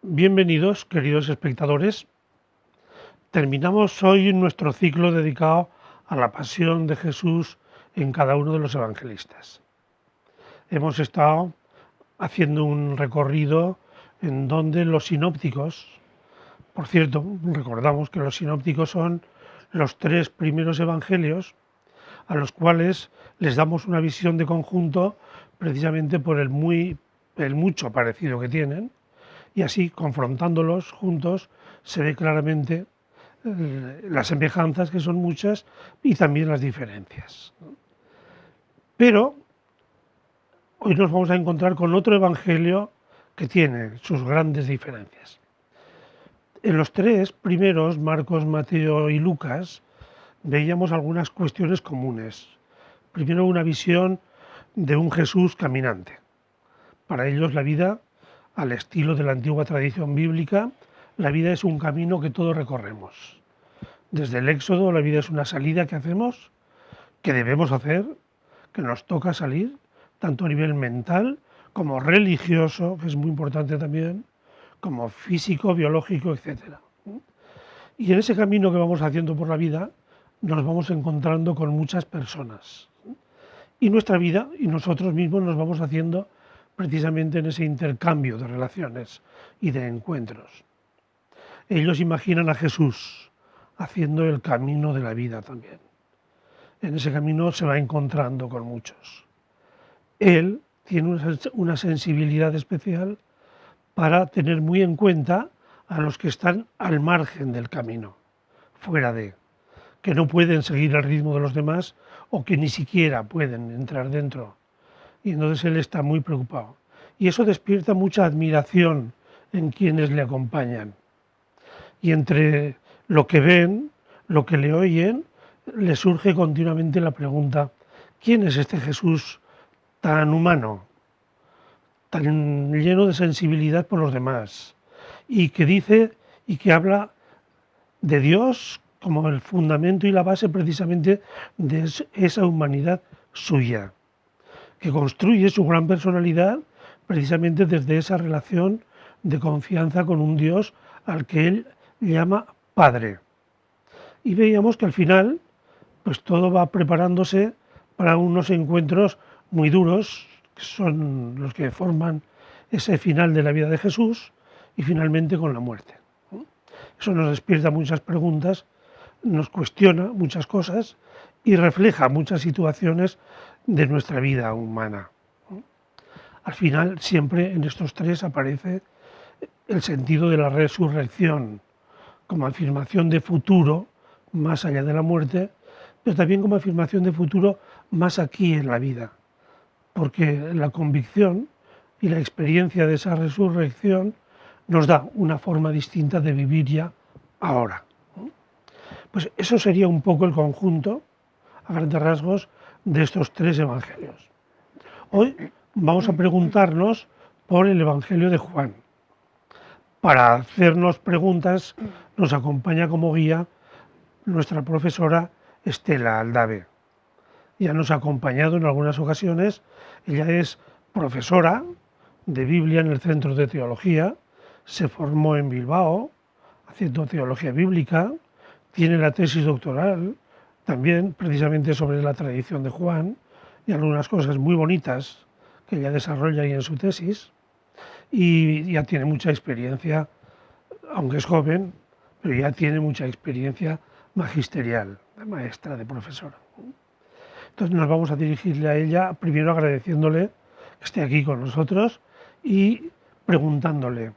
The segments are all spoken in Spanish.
Bienvenidos, queridos espectadores. Terminamos hoy nuestro ciclo dedicado a la pasión de Jesús en cada uno de los evangelistas. Hemos estado haciendo un recorrido en donde los sinópticos, por cierto, recordamos que los sinópticos son los tres primeros evangelios a los cuales les damos una visión de conjunto precisamente por el mucho parecido que tienen, y así confrontándolos juntos se ve claramente las semejanzas, que son muchas, y también las diferencias. Pero hoy nos vamos a encontrar con otro evangelio que tiene sus grandes diferencias. En los tres primeros, Marcos, Mateo y Lucas, veíamos algunas cuestiones comunes. Primero, una visión de un Jesús caminante. Para ellos la vida, al estilo de la antigua tradición bíblica, la vida es un camino que todos recorremos. Desde el Éxodo, la vida es una salida que hacemos, que debemos hacer, que nos toca salir, tanto a nivel mental como religioso, que es muy importante también, como físico, biológico, etc. Y en ese camino que vamos haciendo por la vida, nos vamos encontrando con muchas personas. Y nuestra vida y nosotros mismos nos vamos haciendo precisamente en ese intercambio de relaciones y de encuentros. Ellos imaginan a Jesús haciendo el camino de la vida también. En ese camino se va encontrando con muchos. Él tiene una sensibilidad especial para tener muy en cuenta a los que están al margen del camino, fuera de, que no pueden seguir el ritmo de los demás o que ni siquiera pueden entrar dentro. Y entonces él está muy preocupado. Y eso despierta mucha admiración en quienes le acompañan. Y entre lo que ven, lo que le oyen, le surge continuamente la pregunta: ¿quién es este Jesús tan humano, tan lleno de sensibilidad por los demás, y que dice y que habla de Dios como el fundamento y la base precisamente de esa humanidad suya, que construye su gran personalidad precisamente desde esa relación de confianza con un Dios al que él llama Padre? Y veíamos que al final, pues todo va preparándose para unos encuentros muy duros, que son los que forman ese final de la vida de Jesús, y finalmente con la muerte. Eso nos despierta muchas preguntas, nos cuestiona muchas cosas y refleja muchas situaciones de nuestra vida humana. Al final, siempre en estos tres aparece el sentido de la resurrección como afirmación de futuro más allá de la muerte, pero también como afirmación de futuro más aquí en la vida, porque la convicción y la experiencia de esa resurrección nos da una forma distinta de vivir ya ahora. Pues eso sería un poco el conjunto, a grandes rasgos, de estos tres evangelios. Hoy vamos a preguntarnos por el Evangelio de Juan. Para hacernos preguntas nos acompaña como guía nuestra profesora Estela Aldave. Ya nos ha acompañado en algunas ocasiones. Ella es profesora de Biblia en el Centro de Teología, se formó en Bilbao haciendo teología bíblica, tiene la tesis doctoral también precisamente sobre la tradición de Juan y algunas cosas muy bonitas que ella desarrolla ahí en su tesis, y ya tiene mucha experiencia, aunque es joven, pero ya tiene mucha experiencia magisterial, de maestra, de profesora. Entonces nos vamos a dirigirle a ella, primero agradeciéndole que esté aquí con nosotros y preguntándole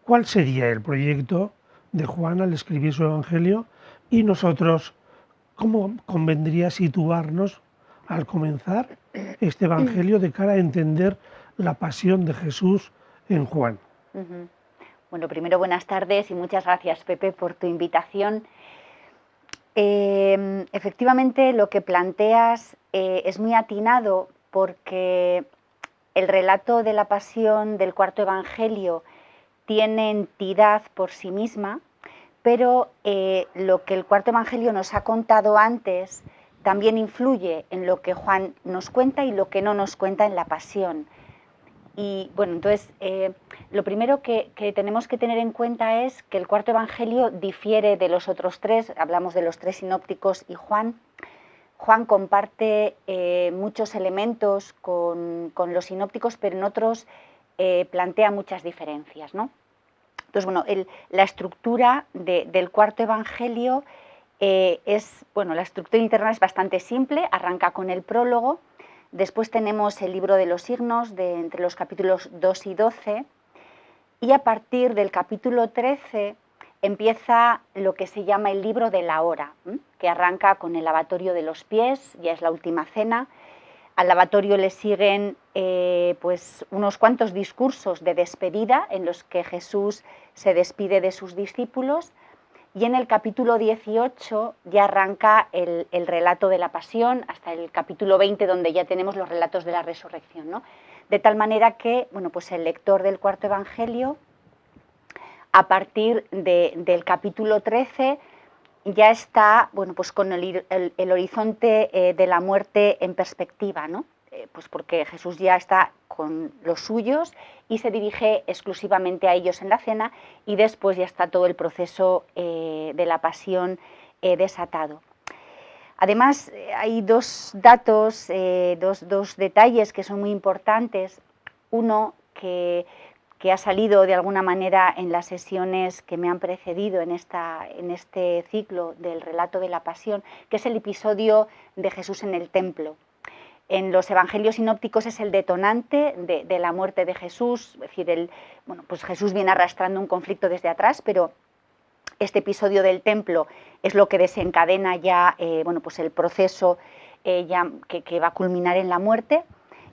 cuál sería el proyecto de Juan al escribir su Evangelio, y nosotros cómo convendría situarnos al comenzar este Evangelio de cara a entender la pasión de Jesús en Juan. Bueno, primero buenas tardes y muchas gracias, Pepe, por tu invitación. Efectivamente, lo que planteas es muy atinado, porque el relato de la pasión del cuarto Evangelio tiene entidad por sí misma, pero lo que el cuarto Evangelio nos ha contado antes también influye en lo que Juan nos cuenta y lo que no nos cuenta en la pasión. Y bueno, entonces lo primero que tenemos que tener en cuenta es que el cuarto evangelio difiere de los otros tres. Hablamos de los tres sinópticos y Juan. Juan comparte muchos elementos con los sinópticos, pero en otros plantea muchas diferencias, ¿no? Entonces, bueno, la estructura del cuarto evangelio la estructura interna es bastante simple, arranca con el prólogo, después tenemos el libro de los signos entre los capítulos 2 y 12, y a partir del capítulo 13 empieza lo que se llama el libro de la hora, que arranca con el lavatorio de los pies, ya es la última cena. Al lavatorio le siguen pues unos cuantos discursos de despedida en los que Jesús se despide de sus discípulos, y en el capítulo 18 ya arranca el relato de la pasión, hasta el capítulo 20 donde ya tenemos los relatos de la resurrección, ¿no? De tal manera que bueno, pues el lector del cuarto evangelio, a partir del capítulo 13, ya está bueno, pues con el horizonte de la muerte en perspectiva, ¿no? Pues porque Jesús ya está con los suyos y se dirige exclusivamente a ellos en la cena, y después ya está todo el proceso de la pasión desatado. Además, hay dos datos, dos detalles que son muy importantes. Uno que ha salido de alguna manera en las sesiones que me han precedido en este ciclo del relato de la pasión, que es el episodio de Jesús en el templo. En los evangelios sinópticos es el detonante de la muerte de Jesús, es decir, pues Jesús viene arrastrando un conflicto desde atrás, pero este episodio del templo es lo que desencadena ya pues el proceso que va a culminar en la muerte,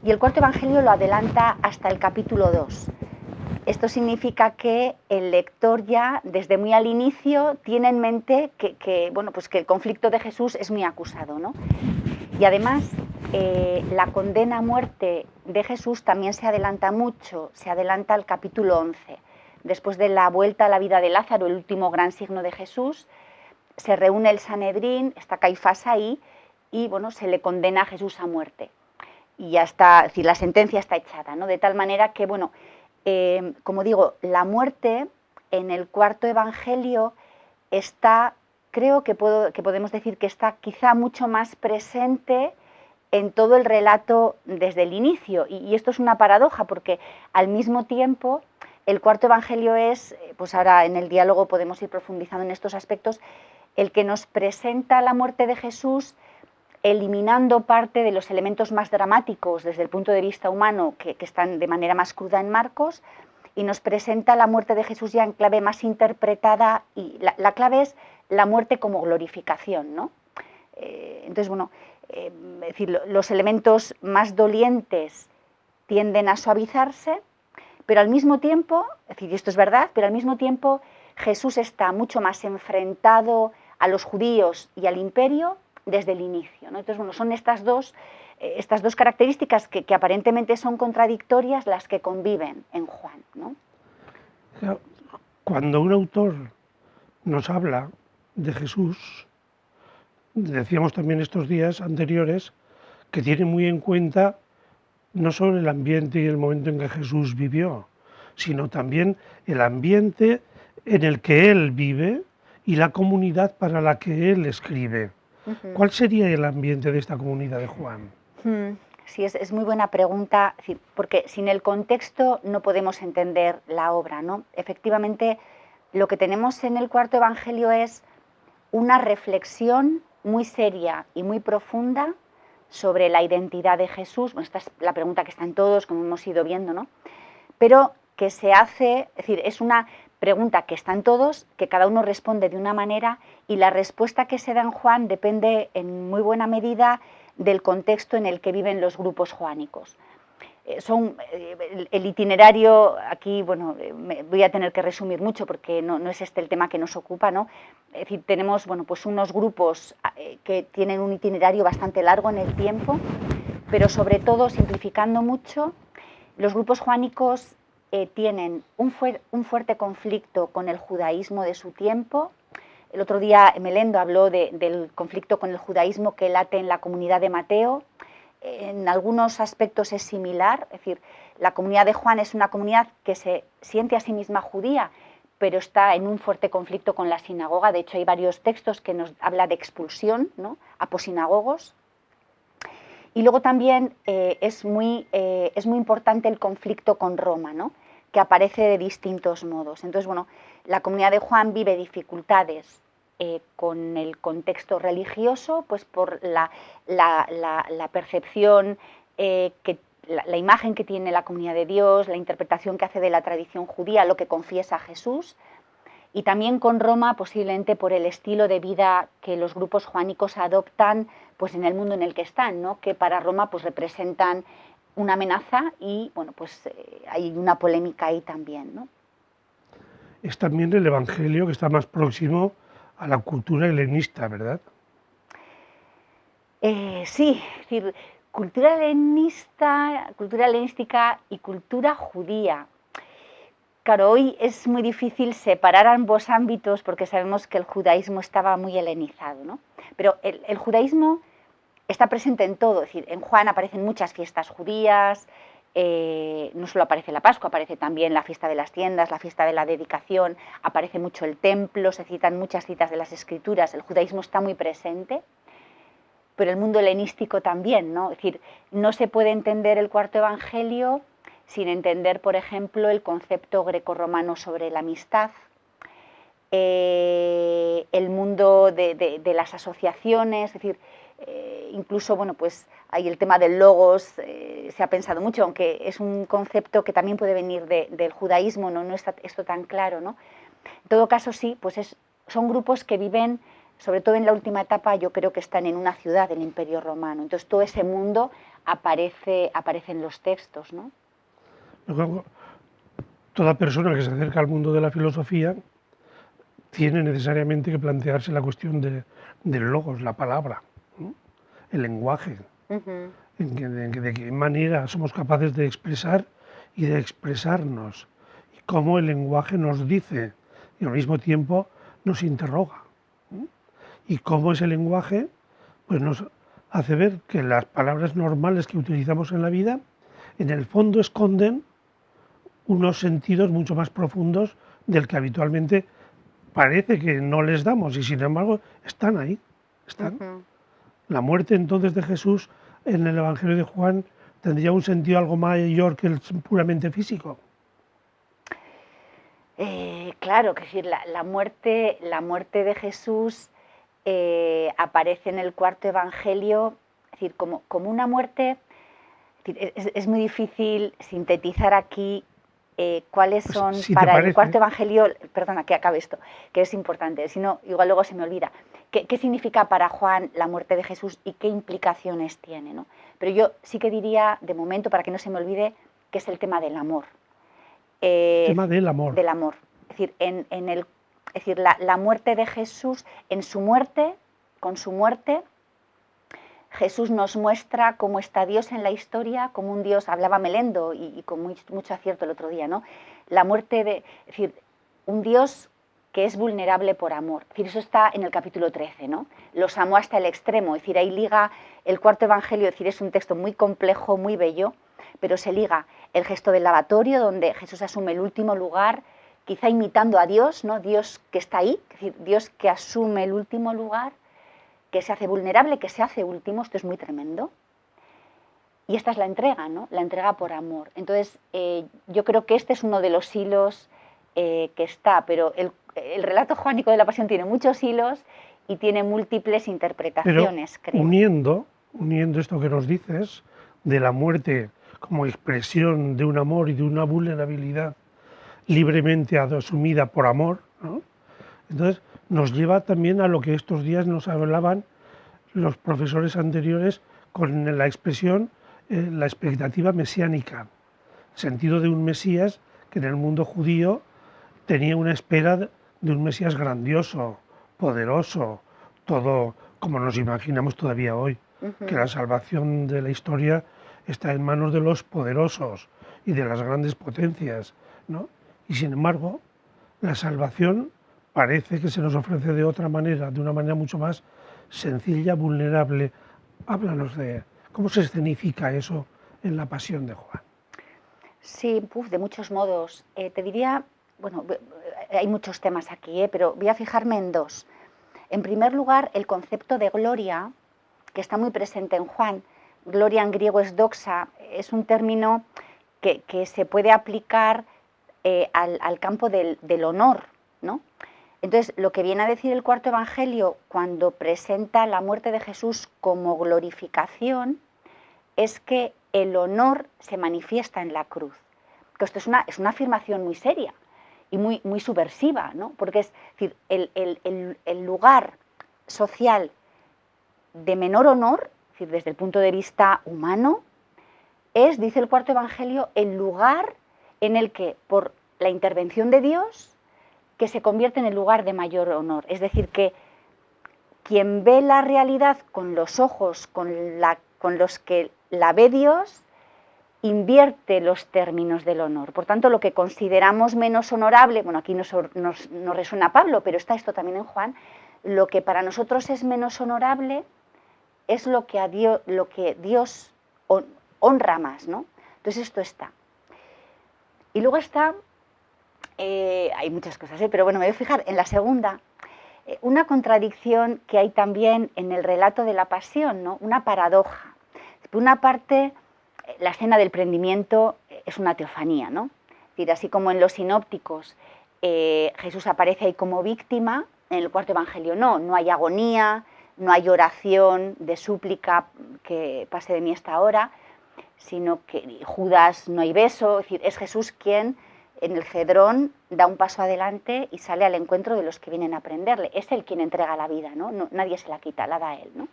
y el cuarto evangelio lo adelanta hasta el capítulo 2. Esto significa que el lector ya desde muy al inicio tiene en mente que el conflicto de Jesús es muy acusado, ¿no? Y además la condena a muerte de Jesús también se adelanta mucho, se adelanta al capítulo 11. Después de la vuelta a la vida de Lázaro, el último gran signo de Jesús, se reúne el Sanedrín, está Caifás ahí, y se le condena a Jesús a muerte. Y ya está, es decir, la sentencia está echada, ¿no? De tal manera que, como digo, la muerte en el cuarto evangelio está, creo que podemos decir que está quizá mucho más presente en todo el relato desde el inicio. Y esto es una paradoja, porque al mismo tiempo el cuarto evangelio es, pues ahora en el diálogo podemos ir profundizando en estos aspectos, el que nos presenta la muerte de Jesús eliminando parte de los elementos más dramáticos desde el punto de vista humano que están de manera más cruda en Marcos, y nos presenta la muerte de Jesús ya en clave más interpretada, y la clave es la muerte como glorificación, ¿no? Entonces, es decir, los elementos más dolientes tienden a suavizarse, pero al mismo tiempo, es decir, esto es verdad, pero al mismo tiempo Jesús está mucho más enfrentado a los judíos y al imperio desde el inicio, ¿no? Entonces, son estas dos características que aparentemente son contradictorias las que conviven en Juan, ¿no? Cuando un autor nos habla de Jesús, decíamos también estos días anteriores que tiene muy en cuenta no solo el ambiente y el momento en que Jesús vivió, sino también el ambiente en el que él vive y la comunidad para la que él escribe. ¿Cuál sería el ambiente de esta comunidad de Juan? Sí, es muy buena pregunta, porque sin el contexto no podemos entender la obra, ¿no? Efectivamente, lo que tenemos en el cuarto evangelio es una reflexión muy seria y muy profunda sobre la identidad de Jesús. Bueno, esta es la pregunta que está en todos, como hemos ido viendo, ¿no? Pero que se hace, es decir, es una pregunta que está en todos, que cada uno responde de una manera, y la respuesta que se da en Juan depende en muy buena medida del contexto en el que viven los grupos joánicos. El itinerario, aquí, voy a tener que resumir mucho porque no es este el tema que nos ocupa, ¿no? Es decir, tenemos pues unos grupos que tienen un itinerario bastante largo en el tiempo, pero sobre todo, simplificando mucho, los grupos joánicos tienen un fuerte conflicto con el judaísmo de su tiempo. El otro día Melendo habló del conflicto con el judaísmo que late en la comunidad de Mateo. en algunos aspectos es similar, es decir, la comunidad de Juan es una comunidad que se siente a sí misma judía, pero está en un fuerte conflicto con la sinagoga. De hecho, hay varios textos que nos habla de expulsión, ¿no?, aposinagogos. Y luego también es muy importante el conflicto con Roma, ¿no?, que aparece de distintos modos. Entonces, bueno, la comunidad de Juan vive dificultades con el contexto religioso, pues por la percepción, la imagen que tiene la comunidad de Dios, la interpretación que hace de la tradición judía, lo que confiesa Jesús, y también con Roma posiblemente por el estilo de vida que los grupos juánicos adoptan, pues en el mundo en el que están, ¿no?, que para Roma pues representan una amenaza y, bueno, pues hay una polémica ahí también, ¿no? Es también el Evangelio que está más próximo a la cultura helenista, ¿verdad? Sí, es decir, cultura helenística y cultura judía. Claro, hoy es muy difícil separar ambos ámbitos porque sabemos que el judaísmo estaba muy helenizado, ¿no? Pero el judaísmo está presente en todo, es decir, en Juan aparecen muchas fiestas judías, no solo aparece la Pascua, aparece también la fiesta de las tiendas, la fiesta de la dedicación, aparece mucho el templo, se citan muchas citas de las Escrituras, el judaísmo está muy presente, pero el mundo helenístico también, ¿no? Es decir, no se puede entender el cuarto evangelio sin entender, por ejemplo, el concepto grecorromano sobre la amistad, el mundo de las asociaciones, es decir, incluso, bueno, pues hay el tema del logos, se ha pensado mucho, aunque es un concepto que también puede venir del judaísmo, no está esto tan claro, ¿no? En todo caso, sí, pues son grupos que viven, sobre todo en la última etapa, yo creo que están en una ciudad del Imperio Romano. Entonces todo ese mundo aparece en los textos, ¿no? Luego, toda persona que se acerca al mundo de la filosofía tiene necesariamente que plantearse la cuestión del logos, la palabra, ¿no?, el lenguaje, Uh-huh. de qué manera somos capaces de expresar y de expresarnos, y cómo el lenguaje nos dice y al mismo tiempo nos interroga, ¿no?, y cómo ese lenguaje pues, nos hace ver que las palabras normales que utilizamos en la vida en el fondo esconden unos sentidos mucho más profundos del que habitualmente parece que no les damos y sin embargo están ahí, están. Uh-huh. La muerte entonces de Jesús en el Evangelio de Juan tendría un sentido algo mayor que el puramente físico. Claro, que decir, la muerte de Jesús aparece en el cuarto evangelio, es decir, como una muerte. Es muy difícil sintetizar aquí cuáles Pues son si te para el parece, cuarto evangelio, perdona que acabe esto, que es importante, si no, igual luego se me olvida. ¿Qué significa para Juan la muerte de Jesús y qué implicaciones tiene, ¿no? Pero yo sí que diría, de momento, para que no se me olvide, que es el tema del amor. tema del amor. Del amor. Es decir, es decir, la muerte de Jesús, en su muerte, con su muerte, Jesús nos muestra cómo está Dios en la historia, como un Dios, hablaba Melendo y con mucho acierto el otro día, ¿no? La muerte es decir, un Dios que es vulnerable por amor. Es decir, eso está en el capítulo 13, ¿no? Los amó hasta el extremo, es decir, ahí liga el cuarto evangelio, es decir, es un texto muy complejo, muy bello, pero se liga el gesto del lavatorio, donde Jesús asume el último lugar, quizá imitando a Dios, ¿no? Dios que está ahí, es decir, Dios que asume el último lugar, que se hace vulnerable, que se hace último, esto es muy tremendo. Y esta es la entrega, ¿no? La entrega por amor. Entonces, yo creo que este es uno de los hilos que está, pero el relato joánico de la Pasión tiene muchos hilos y tiene múltiples Pero interpretaciones, creo. uniendo esto que nos dices, de la muerte como expresión de un amor y de una vulnerabilidad libremente asumida por amor, ¿no?, entonces nos lleva también a lo que estos días nos hablaban los profesores anteriores con la expresión, la expectativa mesiánica, sentido de un Mesías que en el mundo judío tenía una espera de un Mesías grandioso, poderoso, todo como nos imaginamos todavía hoy, que la salvación de la historia está en manos de los poderosos y de las grandes potencias, ¿no? Y sin embargo, la salvación parece que se nos ofrece de otra manera, de una manera mucho más sencilla, vulnerable. Háblanos de ¿Cómo se escenifica eso en la Pasión de Juan? Sí, de muchos modos. Te diría, bueno, hay muchos temas aquí, pero voy a fijarme en dos. En primer lugar, el concepto de gloria, que está muy presente en Juan. Gloria en griego es doxa, es un término que se puede aplicar al campo del honor, ¿no? Entonces, lo que viene a decir el cuarto evangelio cuando presenta la muerte de Jesús como glorificación es que el honor se manifiesta en la cruz. Que esto es una afirmación muy seria y muy subversiva, ¿no? Porque es decir, el lugar social de menor honor, es decir, desde el punto de vista humano, es, dice el cuarto evangelio, el lugar en el que, por la intervención de Dios, que se convierte en el lugar de mayor honor. Es decir, que quien ve la realidad con los ojos con los que la ve Dios, invierte los términos del honor. Por tanto, lo que consideramos menos honorable, bueno, aquí nos resuena Pablo, pero está esto también en Juan, lo que para nosotros es menos honorable es lo que Dios honra más, ¿no? Entonces esto está. Y luego está, hay muchas cosas, pero bueno, me voy a fijar en la segunda, una contradicción que hay también en el relato de la pasión, ¿no? Una paradoja. Por una parte, la escena del prendimiento es una teofanía, ¿no? Es decir, así como en los sinópticos Jesús aparece ahí como víctima, en el cuarto evangelio no hay agonía, no hay oración de súplica que pase de mí esta hora, sino que Judas no hay beso, es decir, es Jesús quien en el Cedrón da un paso adelante y sale al encuentro de los que vienen a prenderle. Es él quien entrega la vida, ¿no? Nadie se la quita, la da él, ¿no?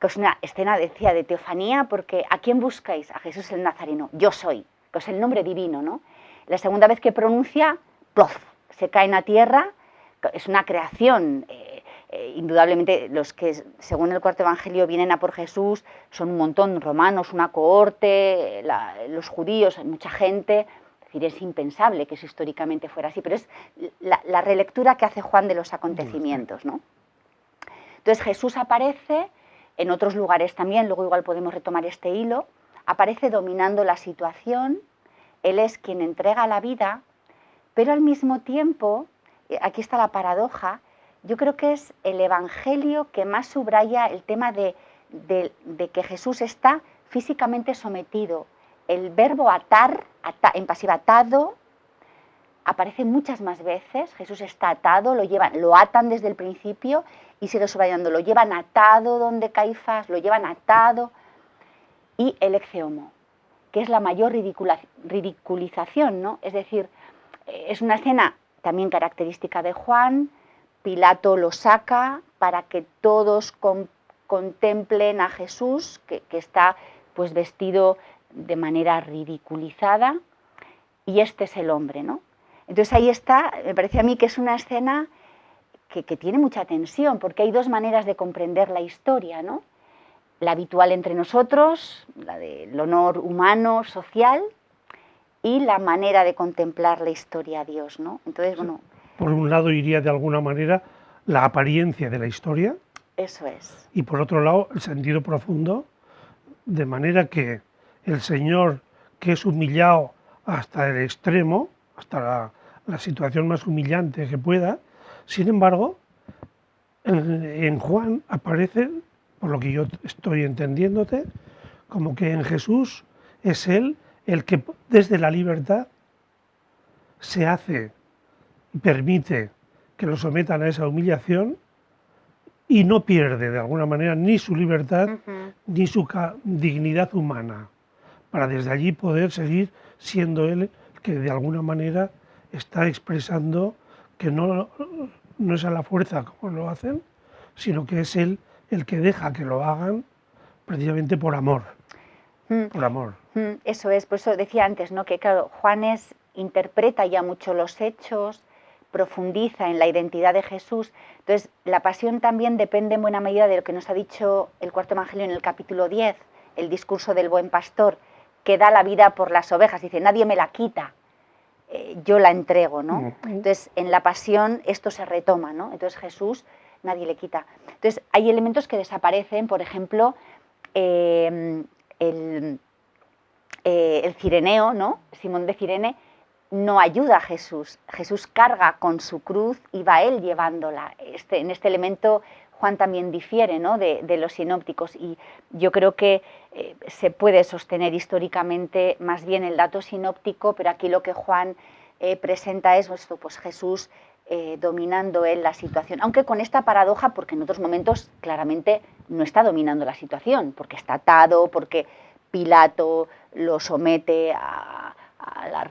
Que es una escena, decía, de teofanía, porque ¿a quién buscáis? A Jesús el Nazareno, yo soy, que es el nombre divino, ¿no? La segunda vez que pronuncia, ¡plof!, se cae en la tierra, es una creación. Indudablemente los que, según el cuarto evangelio, vienen a por Jesús son un montón, romanos, una cohorte, los judíos, mucha gente. Es decir, es impensable que eso históricamente fuera así, pero es la relectura que hace Juan de los acontecimientos, ¿no? Entonces Jesús aparece en otros lugares también, luego igual podemos retomar este hilo, aparece dominando la situación, él es quien entrega la vida, pero al mismo tiempo, aquí está la paradoja, yo creo que es el evangelio que más subraya el tema de que Jesús está físicamente sometido. El verbo atar, en pasiva atado, aparece muchas más veces. Jesús está atado, lo atan desde el principio y sigue subrayando, lo llevan atado donde Caifás, lo llevan atado. Y el ecce homo, que es la mayor ridiculización, ¿no? Es decir, es una escena también característica de Juan. Pilato lo saca para que todos contemplen a Jesús, que está pues vestido de manera ridiculizada, y este es el hombre, ¿no? Entonces ahí está, me parece a mí que es una escena que tiene mucha tensión, porque hay dos maneras de comprender la historia, ¿no? La habitual entre nosotros, la del honor humano, social, y la manera de contemplar la historia a Dios, ¿no? Entonces, bueno... Por un lado iría de alguna manera la apariencia de la historia. Eso es. Y por otro lado el sentido profundo, de manera que el Señor, que es humillado hasta el extremo, hasta la situación más humillante que pueda, sin embargo, en Juan aparece, por lo que yo estoy entendiéndote, como que en Jesús es Él el que desde la libertad se hace y permite que lo sometan a esa humillación y no pierde de alguna manera ni su libertad ni su dignidad humana, para desde allí poder seguir siendo Él el que de alguna manera está expresando que no es a la fuerza como lo hacen, sino que es Él el que deja que lo hagan precisamente por amor. Por amor. Eso es, por eso decía antes, ¿no? Que claro, Juan interpreta ya mucho los hechos, profundiza en la identidad de Jesús. Entonces, la pasión también depende en buena medida de lo que nos ha dicho el cuarto evangelio en el capítulo 10, el discurso del buen pastor, que da la vida por las ovejas. Dice, nadie me la quita, yo la entrego, ¿no? Entonces, en la pasión esto se retoma, ¿no? Entonces, Jesús nadie le quita. Entonces, hay elementos que desaparecen, por ejemplo, el cireneo, ¿no? Simón de Cirene, no ayuda a Jesús. Jesús carga con su cruz y va él llevándola. En este elemento Juan también difiere, ¿no?, de los sinópticos, y yo creo que se puede sostener históricamente más bien el dato sinóptico, pero aquí lo que Juan presenta es esto, pues Jesús dominando él la situación, aunque con esta paradoja, porque en otros momentos claramente no está dominando la situación, porque está atado, porque Pilato lo somete a la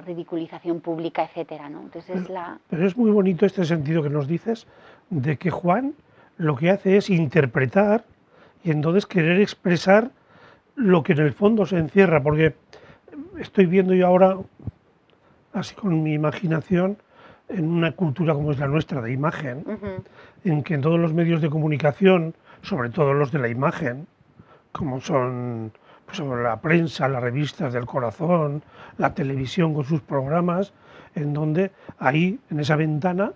ridiculización pública, etcétera, ¿no? Entonces pero es muy bonito este sentido que nos dices, de que Juan lo que hace es interpretar y entonces querer expresar lo que en el fondo se encierra, porque estoy viendo yo ahora, así con mi imaginación, en una cultura como es la nuestra de imagen, en que en todos los medios de comunicación, sobre todo los de la imagen, como son pues, la prensa, las revistas del corazón, la televisión con sus programas, en donde ahí, en esa ventana,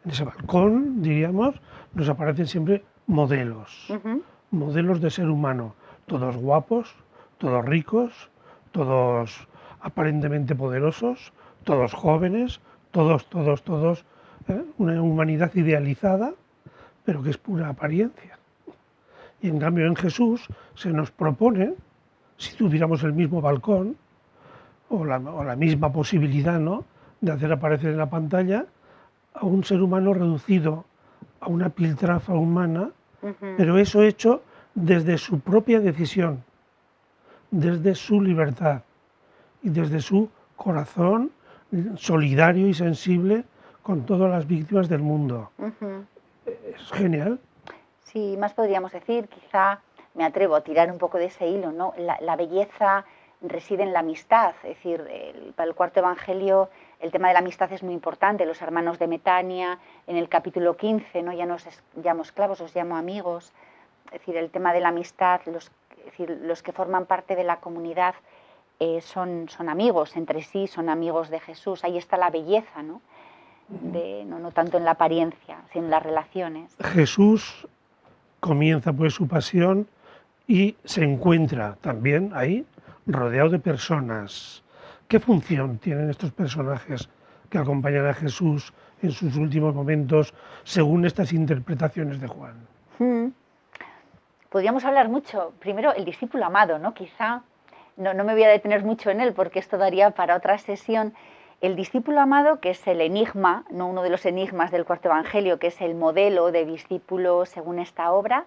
en ese balcón, diríamos, nos aparecen siempre modelos, modelos de ser humano, todos guapos, todos ricos, todos aparentemente poderosos, todos jóvenes, todos, una humanidad idealizada, pero que es pura apariencia. Y en cambio en Jesús se nos propone, si tuviéramos el mismo balcón o la misma posibilidad, ¿no?, de hacer aparecer en la pantalla a un ser humano reducido a una piltrafa humana, pero eso hecho desde su propia decisión, desde su libertad y desde su corazón solidario y sensible con todas las víctimas del mundo. Es genial. Sí, más podríamos decir, quizá me atrevo a tirar un poco de ese hilo, ¿no? La belleza reside en la amistad, es decir, para el cuarto evangelio el tema de la amistad es muy importante. Los hermanos de Metania, en el capítulo 15, ¿no?, ya no os llamo esclavos, os llamo amigos. Es decir, el tema de la amistad, los que forman parte de la comunidad son amigos entre sí, son amigos de Jesús. Ahí está la belleza, ¿no? No tanto en la apariencia, sino en las relaciones. Jesús comienza pues su pasión y se encuentra también ahí rodeado de personas. ¿Qué función tienen estos personajes que acompañan a Jesús en sus últimos momentos según estas interpretaciones de Juan? Podríamos hablar mucho. Primero, el discípulo amado, ¿no? Quizá no me voy a detener mucho en él porque esto daría para otra sesión. El discípulo amado, que es el enigma, no uno de los enigmas del cuarto evangelio, que es el modelo de discípulo según esta obra,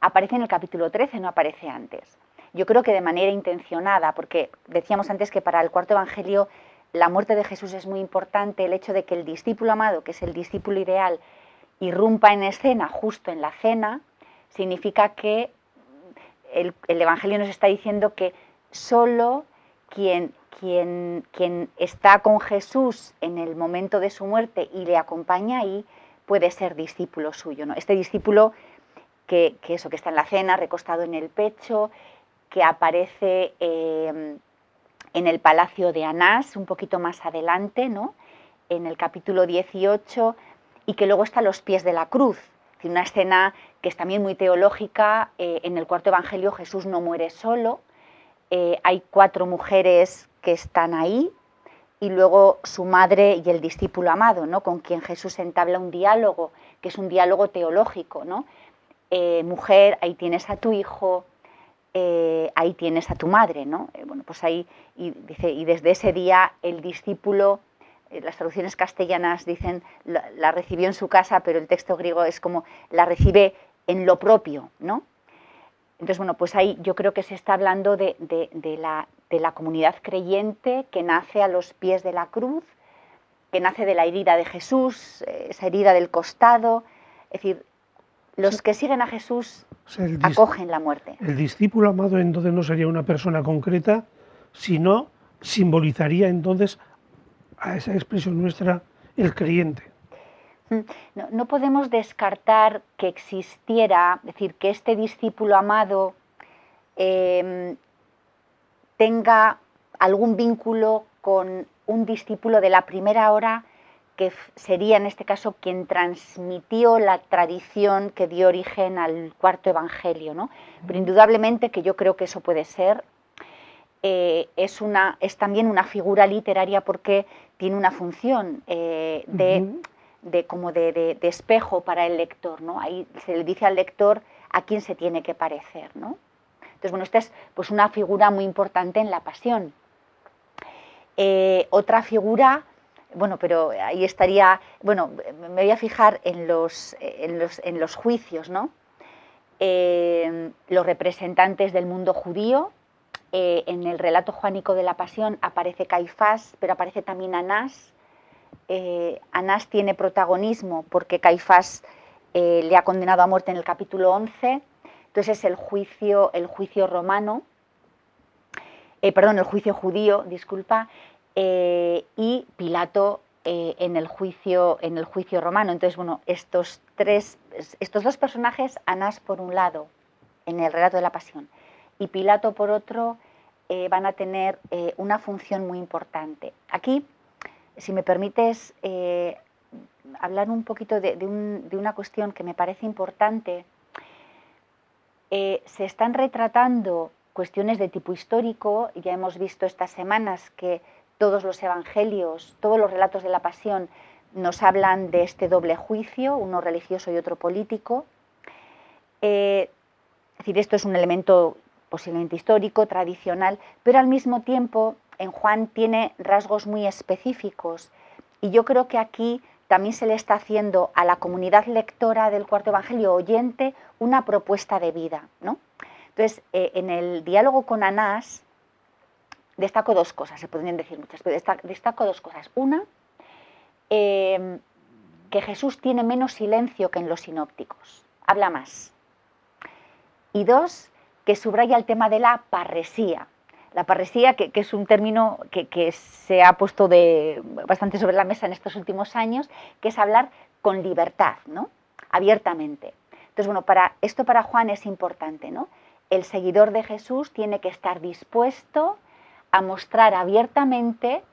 aparece en el capítulo 13, no aparece antes. Yo creo que de manera intencionada, porque decíamos antes que para el cuarto evangelio la muerte de Jesús es muy importante, el hecho de que el discípulo amado, que es el discípulo ideal, irrumpa en escena justo en la cena, significa que el evangelio nos está diciendo que solo quien está con Jesús en el momento de su muerte y le acompaña ahí puede ser discípulo suyo, ¿no? Este discípulo que está en la cena, recostado en el pecho, que aparece en el palacio de Anás, un poquito más adelante, ¿no?, en el capítulo 18, y que luego está a los pies de la cruz. Una escena que es también muy teológica. En el cuarto evangelio Jesús no muere solo, hay 4 mujeres que están ahí, y luego su madre y el discípulo amado, ¿no?, con quien Jesús entabla un diálogo, que es un diálogo teológico, ¿no? Mujer, ahí tienes a tu hijo, ahí tienes a tu madre, ¿no? Bueno, pues ahí, dice, y desde ese día el discípulo, las traducciones castellanas dicen la recibió en su casa, pero el texto griego es como la recibe en lo propio, ¿no? Entonces, bueno, pues ahí yo creo que se está hablando de la comunidad creyente que nace a los pies de la cruz, que nace de la herida de Jesús, esa herida del costado. Es decir, los que siguen a Jesús acogen la muerte. El discípulo amado entonces no sería una persona concreta, sino simbolizaría entonces a esa expresión nuestra, el creyente. No podemos descartar que existiera, es decir, que este discípulo amado tenga algún vínculo con un discípulo de la primera hora que sería en este caso quien transmitió la tradición que dio origen al cuarto evangelio, ¿no? Pero indudablemente que yo creo que eso puede ser, es también una figura literaria porque tiene una función como de espejo para el lector, ¿no? Ahí se le dice al lector a quién se tiene que parecer, ¿no? Entonces, bueno, esta es pues una figura muy importante en la Pasión. Otra figura, bueno, pero ahí estaría, bueno, me voy a fijar en los juicios, ¿no? Los representantes del mundo judío. En el relato joánico de la Pasión aparece Caifás, pero aparece también Anás. Anás tiene protagonismo porque Caifás le ha condenado a muerte en el capítulo 11. Entonces es el juicio romano, el juicio judío, disculpa, y Pilato en el juicio romano. Entonces, bueno, estos dos personajes, Anás por un lado, en el relato de la Pasión, y Pilato por otro, van a tener una función muy importante. Aquí, si me permites hablar un poquito de una cuestión que me parece importante, se están retratando cuestiones de tipo histórico. Ya hemos visto estas semanas que todos los evangelios, todos los relatos de la Pasión nos hablan de este doble juicio, uno religioso y otro político. Es decir, esto es un elemento posiblemente histórico, tradicional, pero al mismo tiempo en Juan tiene rasgos muy específicos, y yo creo que aquí también se le está haciendo a la comunidad lectora del cuarto evangelio, oyente, una propuesta de vida, ¿no? Entonces, en el diálogo con Anás destaco dos cosas, se podrían decir muchas, pero destaco dos cosas. Una, que Jesús tiene menos silencio que en los sinópticos, habla más. Y dos, que subraya el tema de la parresía. La parresía, que es un término que se ha puesto bastante sobre la mesa en estos últimos años, que es hablar con libertad, ¿no? Abiertamente. Entonces, bueno, esto para Juan es importante, ¿no? El seguidor de Jesús tiene que estar dispuesto a mostrar abiertamente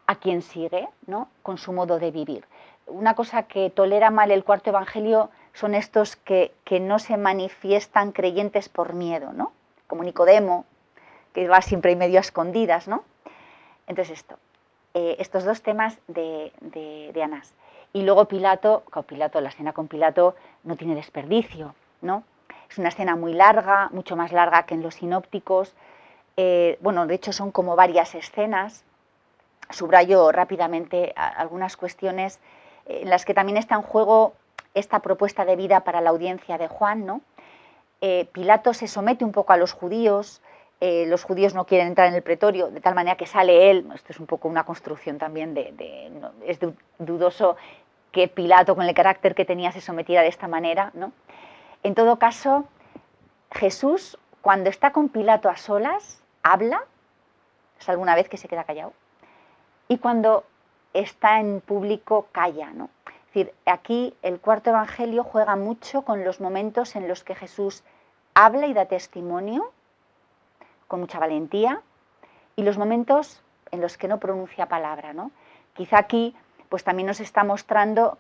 a quien sigue, ¿no? Con su modo de vivir. Una cosa que tolera mal el cuarto evangelio son estos que no se manifiestan creyentes por miedo, ¿no? Como Nicodemo, que va siempre y medio a escondidas, ¿no? Entonces estos dos temas de Anás. Y luego Pilato, la escena con Pilato no tiene desperdicio, ¿no? Es una escena muy larga, mucho más larga que en los sinópticos. Bueno, de hecho son como varias escenas. Subrayo rápidamente algunas cuestiones en las que también está en juego esta propuesta de vida para la audiencia de Juan, ¿no? Pilato se somete un poco a los judíos no quieren entrar en el pretorio, de tal manera que sale él. Esto es un poco una construcción también es dudoso que Pilato, con el carácter que tenía, se sometiera de esta manera, ¿no? En todo caso, Jesús, cuando está con Pilato a solas, habla, es alguna vez que se queda callado, y cuando está en público calla, ¿no? Es decir, aquí el cuarto evangelio juega mucho con los momentos en los que Jesús habla y da testimonio con mucha valentía, y los momentos en los que no pronuncia palabra, ¿no? Quizá aquí pues también nos está mostrando,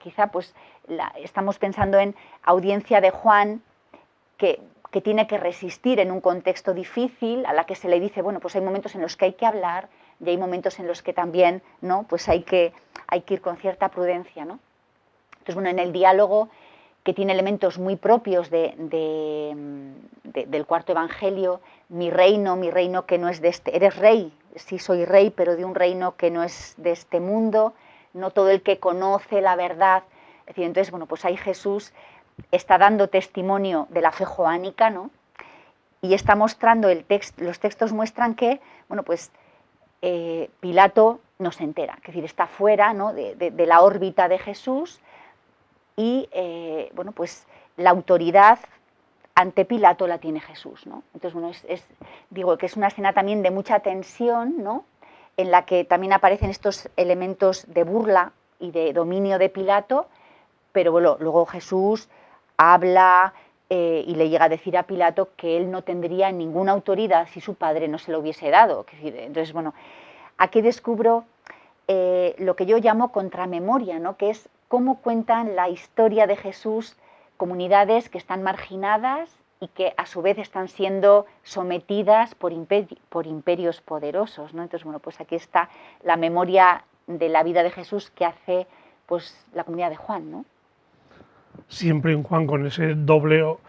estamos pensando en audiencia de Juan que tiene que resistir en un contexto difícil, a la que se le dice, bueno, pues hay momentos en los que hay que hablar y hay momentos en los que también, ¿no? Pues hay que ir con cierta prudencia, ¿no? Entonces, bueno, en el diálogo, que tiene elementos muy propios del cuarto evangelio, mi reino que no es de este, eres rey, sí soy rey, pero de un reino que no es de este mundo, no todo el que conoce la verdad. Es decir, entonces, bueno, pues ahí Jesús está dando testimonio de la fe joánica, ¿no? Y está mostrando, los textos muestran que, bueno, pues Pilato no se entera, es decir, está fuera, ¿no? de la órbita de Jesús, y bueno, pues la autoridad ante Pilato la tiene Jesús, ¿no? Entonces, bueno, digo que es una escena también de mucha tensión, ¿no? En la que también aparecen estos elementos de burla y de dominio de Pilato, pero bueno, luego Jesús habla y le llega a decir a Pilato que él no tendría ninguna autoridad si su padre no se lo hubiese dado. Es decir, entonces, bueno, aquí descubro lo que yo llamo contramemoria, ¿no? Que es cómo cuentan la historia de Jesús comunidades que están marginadas y que a su vez están siendo sometidas por imperios poderosos, ¿no? Entonces, bueno, pues aquí está la memoria de la vida de Jesús que hace pues la comunidad de Juan, ¿no? Siempre en Juan con ese doble o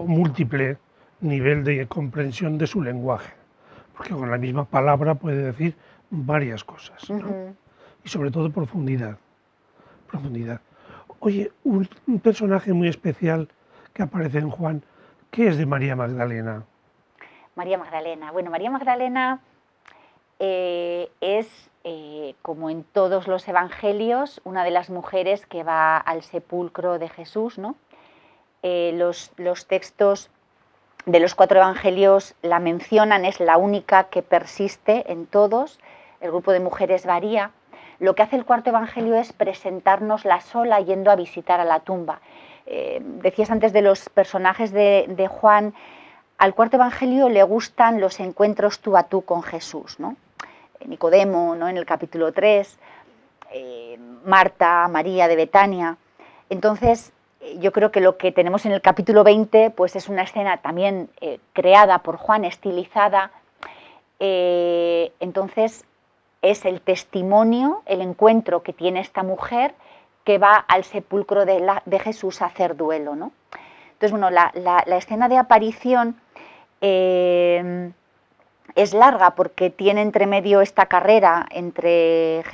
múltiple nivel de comprensión de su lenguaje, porque con la misma palabra puede decir varias cosas, ¿no? Y sobre todo profundidad. Oye, un personaje muy especial que aparece en Juan, ¿qué es de María Magdalena? María Magdalena. Bueno, María Magdalena es, como en todos los evangelios, una de las mujeres que va al sepulcro de Jesús, ¿no? Los textos de los 4 evangelios la mencionan, es la única que persiste en todos, el grupo de mujeres varía. Lo que hace el 4.º evangelio es presentárnosla sola yendo a visitar a la tumba. Decías antes de los personajes de Juan, al 4.º evangelio le gustan los encuentros tú a tú con Jesús, ¿no? Nicodemo, ¿no? En el capítulo 3, Marta, María de Betania. Entonces, yo creo que lo que tenemos en el capítulo 20 pues es una escena también creada por Juan, estilizada. Entonces, es el testimonio, el encuentro que tiene esta mujer que va al sepulcro de Jesús a hacer duelo, ¿no? Entonces, bueno, la escena de aparición es larga porque tiene entre medio esta carrera entre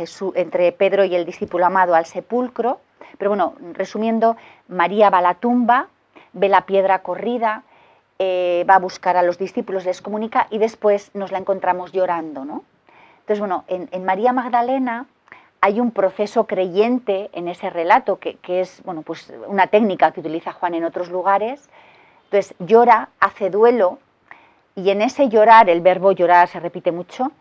Pedro y el discípulo amado al sepulcro. Pero bueno, resumiendo, María va a la tumba, ve la piedra corrida, va a buscar a los discípulos, les comunica y después nos la encontramos llorando, ¿no? Entonces, bueno, en María Magdalena hay un proceso creyente en ese relato que es, bueno, pues una técnica que utiliza Juan en otros lugares. Entonces, llora, hace duelo y en ese llorar, el verbo llorar se repite mucho,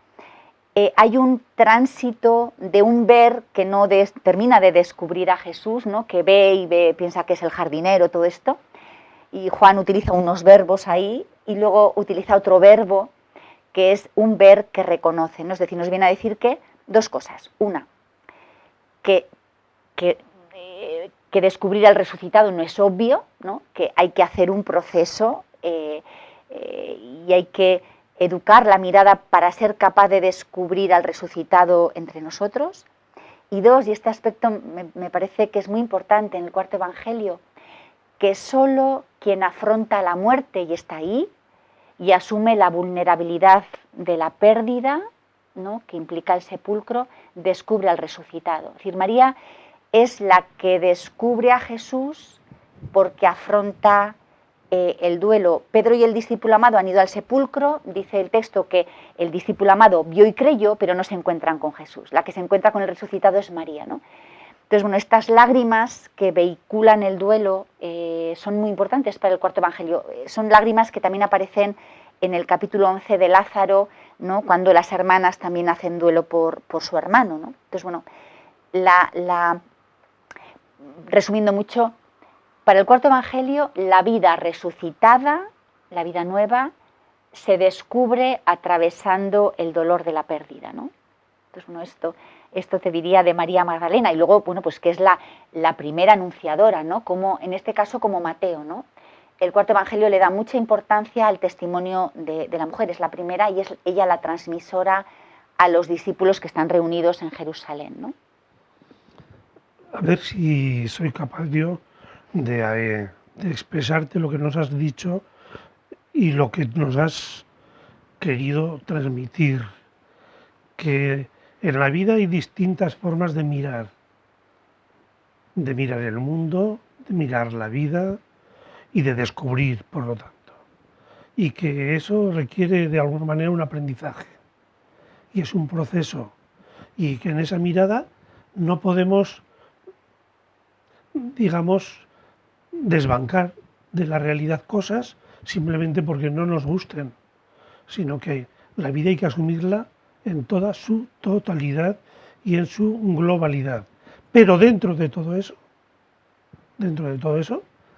hay un tránsito de un ver que no termina de descubrir a Jesús, ¿no? Que ve y ve, piensa que es el jardinero, todo esto, y Juan utiliza unos verbos ahí y luego utiliza otro verbo que es un ver que reconoce, ¿no? Es decir, nos viene a decir que 2 cosas. Una, que descubrir al resucitado no es obvio, ¿no? Que hay que hacer un proceso y hay que educar la mirada para ser capaz de descubrir al resucitado entre nosotros. Y 2, y este aspecto me parece que es muy importante en el 4.º evangelio, que solo quien afronta la muerte y está ahí y asume la vulnerabilidad de la pérdida, ¿no? Que implica el sepulcro, descubre al resucitado. Es decir, María es la que descubre a Jesús porque afronta el duelo. Pedro y el discípulo amado han ido al sepulcro, dice el texto que el discípulo amado vio y creyó, pero no se encuentran con Jesús. La que se encuentra con el resucitado es María, ¿no? Entonces, bueno, estas lágrimas que vehiculan el duelo son muy importantes para el 4.º evangelio. Son lágrimas que también aparecen en el capítulo 11 de Lázaro, ¿no? Cuando las hermanas también hacen duelo por su hermano, ¿no? Entonces, bueno, resumiendo mucho, para el 4.º evangelio la vida resucitada, la vida nueva, se descubre atravesando el dolor de la pérdida, ¿no? Entonces, bueno, esto te diría de María Magdalena. Y luego, bueno, pues que es la primera anunciadora, ¿no? Como, en este caso, como Mateo, ¿no? El 4.º evangelio le da mucha importancia al testimonio de la mujer. Es la primera y es ella la transmisora a los discípulos que están reunidos en Jerusalén, ¿no? A ver si soy capaz yo de expresarte lo que nos has dicho y lo que nos has querido transmitir, que en la vida hay distintas formas de mirar el mundo, de mirar la vida y de descubrir, por lo tanto, y que eso requiere de alguna manera un aprendizaje y es un proceso y que en esa mirada no podemos, digamos, desbancar de la realidad cosas simplemente porque no nos gusten, sino que la vida hay que asumirla en toda su totalidad y en su globalidad. Pero dentro de todo eso,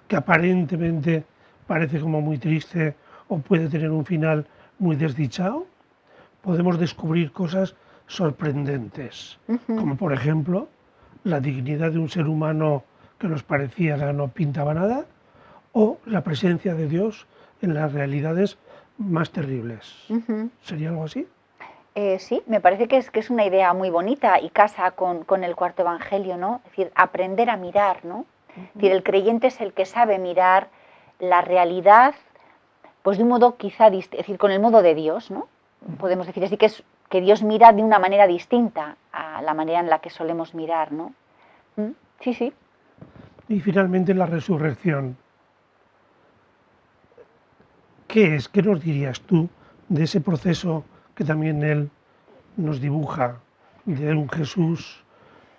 que aparentemente parece como muy triste o puede tener un final muy desdichado, podemos descubrir cosas sorprendentes, Ujú. como por ejemplo la dignidad de un ser humano que nos parecía que no pintaba nada, o la presencia de Dios en las realidades más terribles. Ujú. ¿Sería algo así? Sí, me parece que es una idea muy bonita y casa con el cuarto evangelio, ¿no? Es decir, aprender a mirar, ¿no? Es decir, el creyente es el que sabe mirar la realidad, pues de un modo quizá, es decir, con el modo de Dios, ¿no? Podemos decir así que es que Dios mira de una manera distinta a la manera en la que solemos mirar, ¿no? ¿Mm? Sí, sí. Y finalmente la resurrección. ¿Qué es? ¿Qué nos dirías tú de ese proceso que también él nos dibuja de un Jesús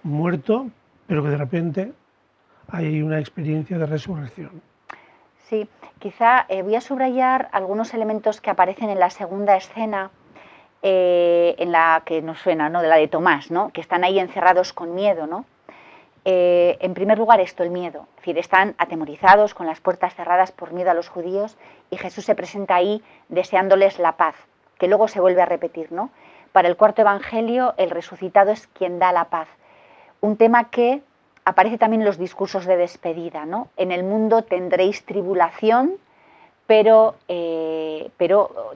muerto, pero que de repente hay una experiencia de resurrección? Sí, quizá voy a subrayar algunos elementos que aparecen en la segunda escena, en la que nos suena, ¿no? De la de Tomás, ¿no? Que están ahí encerrados con miedo, ¿no? En primer lugar, esto, el miedo. Es decir, están atemorizados con las puertas cerradas por miedo a los judíos y Jesús se presenta ahí deseándoles la paz, que luego se vuelve a repetir, ¿no? Para el cuarto evangelio, el resucitado es quien da la paz. Un tema que aparece también en los discursos de despedida, ¿no? En el mundo tendréis tribulación, pero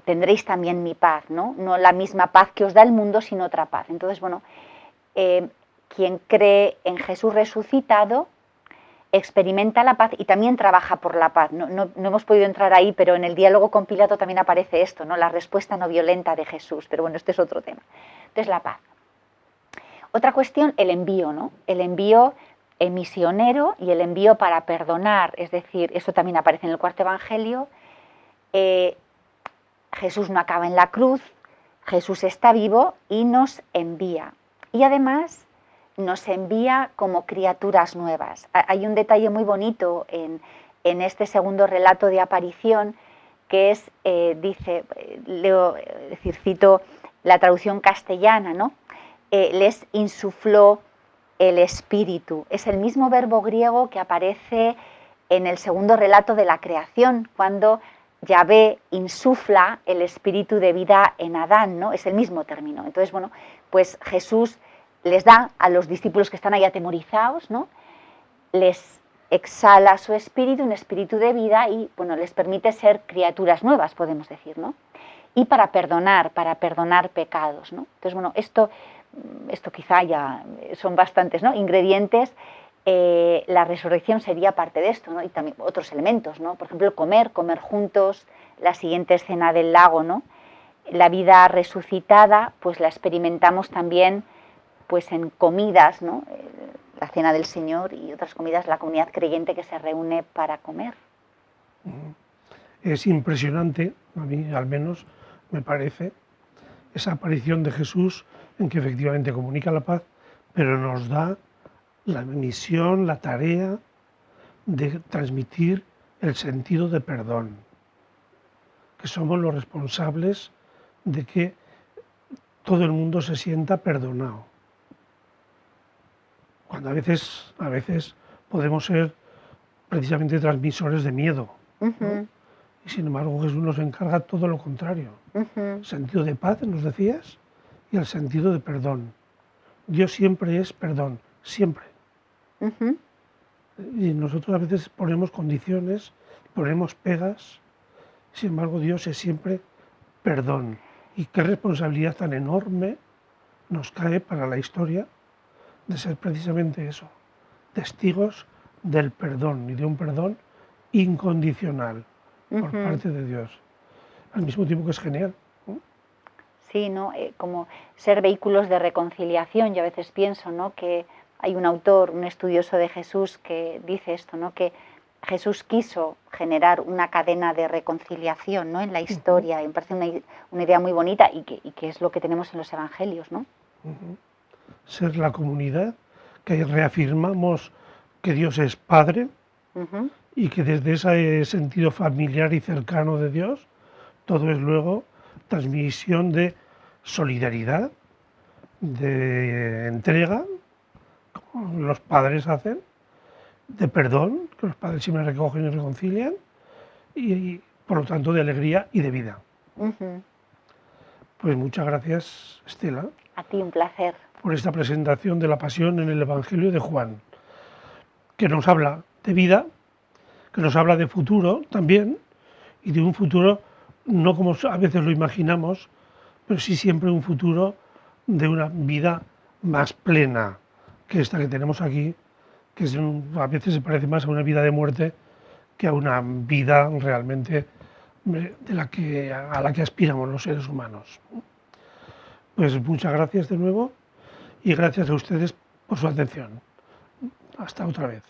tendréis también mi paz, ¿no? No la misma paz que os da el mundo, sino otra paz. Entonces, bueno, eh, quien cree en Jesús resucitado experimenta la paz y también trabaja por la paz. No hemos podido entrar ahí, pero en el diálogo con Pilato también aparece esto, ¿no? La respuesta no violenta de Jesús. Pero bueno, este es otro tema. Entonces, la paz. Otra cuestión, el envío, ¿no? El envío misionero y el envío para perdonar. Es decir, eso también aparece en el cuarto evangelio. Eh, Jesús no acaba en la cruz, Jesús está vivo y nos envía. Y además nos envía como criaturas nuevas. Hay un detalle muy bonito en este segundo relato de aparición que es, dice, leo, es decir, cito la traducción castellana, ¿no? Les insufló el espíritu. Es el mismo verbo griego que aparece en el segundo relato de la creación, cuando Yahvé insufla el espíritu de vida en Adán, ¿no? Es el mismo término. Entonces, bueno, pues Jesús les da a los discípulos que están ahí atemorizados, ¿no? Les exhala su espíritu, un espíritu de vida, y bueno, les permite ser criaturas nuevas, podemos decir, ¿no? Y para perdonar pecados, ¿no? Entonces, bueno, esto quizá ya son bastantes, ¿no? Ingredientes. La resurrección sería parte de esto, ¿no? Y también otros elementos, ¿no? Por ejemplo, comer juntos, la siguiente escena del lago, ¿no? La vida resucitada, pues la experimentamos también, pues en comidas, ¿no? La cena del Señor y otras comidas, la comunidad creyente que se reúne para comer. Es impresionante, a mí al menos me parece, esa aparición de Jesús en que efectivamente comunica la paz, pero nos da la misión, la tarea de transmitir el sentido de perdón, que somos los responsables de que todo el mundo se sienta perdonado. Cuando a veces podemos ser precisamente transmisores de miedo, ¿no? Ujú, Y sin embargo Jesús nos encarga todo lo contrario. ujú, Sentido de paz, nos decías, y el sentido de perdón. Dios siempre es perdón, siempre. ujú. Y nosotros a veces ponemos condiciones, ponemos pegas, sin embargo Dios es siempre perdón. Y qué responsabilidad tan enorme nos cae para la historia de ser precisamente eso, testigos del perdón y de un perdón incondicional por Ujú. parte de Dios. Al mismo tiempo que es genial, ¿no? Sí, ¿no? Como ser vehículos de reconciliación. Yo a veces pienso, ¿no? Que hay un autor, un estudioso de Jesús, que dice esto, ¿no? Que Jesús quiso generar una cadena de reconciliación, ¿no? En la Ujú, historia. Y me parece una idea muy bonita y que es lo que tenemos en los evangelios, ¿no? ujú. Ser la comunidad que reafirmamos que Dios es Padre Ujú, y que desde ese sentido familiar y cercano de Dios, todo es luego transmisión de solidaridad, de entrega, como los padres hacen, de perdón, que los padres siempre recogen y reconcilian, y por lo tanto de alegría y de vida. ujú. Pues muchas gracias, Estela. A ti un placer. por esta presentación de la pasión en el Evangelio de Juan, que nos habla de vida, que nos habla de futuro también, y de un futuro no como a veces lo imaginamos, pero sí siempre un futuro de una vida más plena que esta que tenemos aquí, que a veces se parece más a una vida de muerte que a una vida realmente a la que aspiramos los seres humanos. Pues muchas gracias de nuevo y gracias a ustedes por su atención. Hasta otra vez.